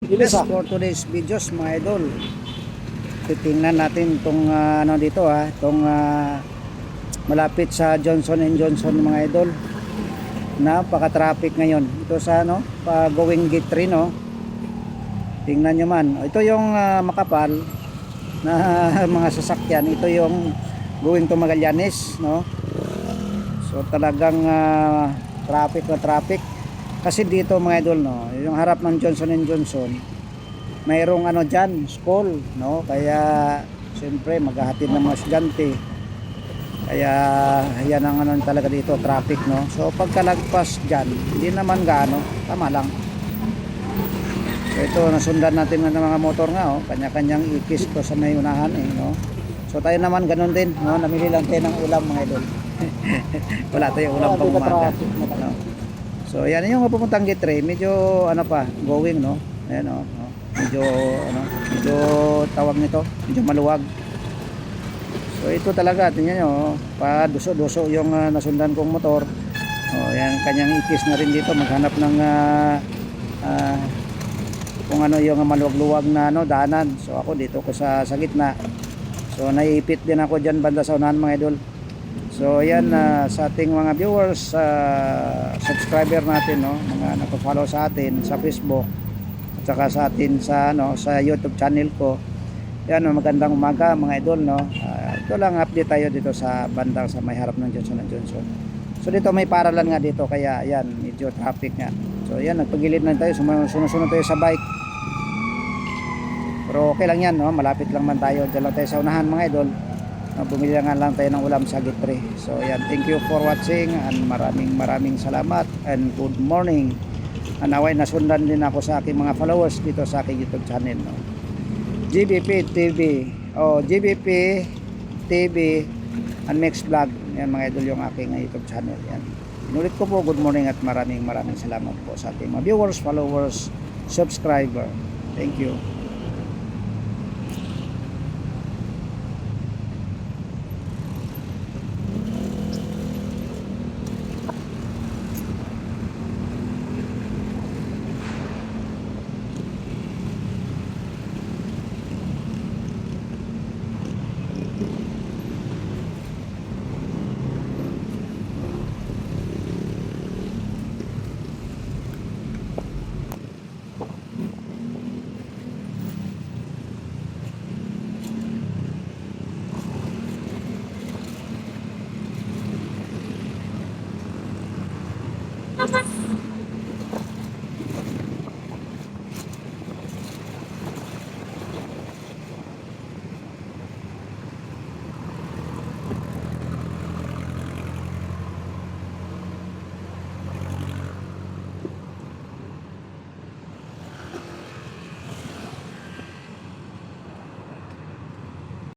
Yes, for today's videos mga idol, titingnan natin itong ano dito itong malapit sa Johnson & Johnson mga idol. Napaka-traffic ngayon. Ito sa pa going gate 3 no. Tingnan nyo man. Ito yung makapal na mga sasakyan. Ito yung going to Magallanes no. So talagang traffic na traffic. Kasi dito mga idol no, yung harap ng Johnson & Johnson, mayroong ano dyan, school no, kaya siyempre maghahatid ng mga estudyante, kaya yan ang ano talaga dito, traffic no. So pagkalagpas dyan, hindi naman gaano, tama lang. So ito, nasundan natin ng mga motor nga kanya-kanyang ikis to sa may unahan no. So tayo naman ganun din no, namili lang tayo ng ulam mga idol. Wala tayong ulam pang umaga no. So yan yung pupuntang gate 3, medyo ano pa, going no. Ayan medyo medyo tawag nito, medyo maluwag. So ito talaga, tingnan nyo, pa duso-duso yung nasundan kong motor. Yan, kanyang ikis na rin dito, maghanap ng kung ano yung maluwag-luwag na daanan. So ako dito ko sa gitna. So naiipit din ako dyan banda sa unahan mga idol. So yan, sa ating mga viewers, subscriber natin no, mga nagpo-follow sa atin sa Facebook at saka sa atin sa sa YouTube channel ko. Yan, magandang umaga mga idol no. Ito lang update tayo dito sa bandang sa may harap ng Johnson & Johnson. So dito may paralan nga dito, kaya yan medyo traffic nga. So yan, nagpagilid na tayo, sunod tayo sa bike. Pero okay lang yan no, malapit lang man tayo, diyan lang tayo sa unahan mga idol. Bumili nga lang tayo ng ulam sa gate 3. So yan, thank you for watching and maraming salamat and good morning. Naway nasundan din ako sa aking mga followers dito sa aking YouTube channel no. GBP TV GBP TV and Mix Vlog. Yan mga idol yung aking YouTube channel. Yan. Inulit ko po, good morning at maraming salamat po sa ating mga viewers, followers, subscriber. Thank you.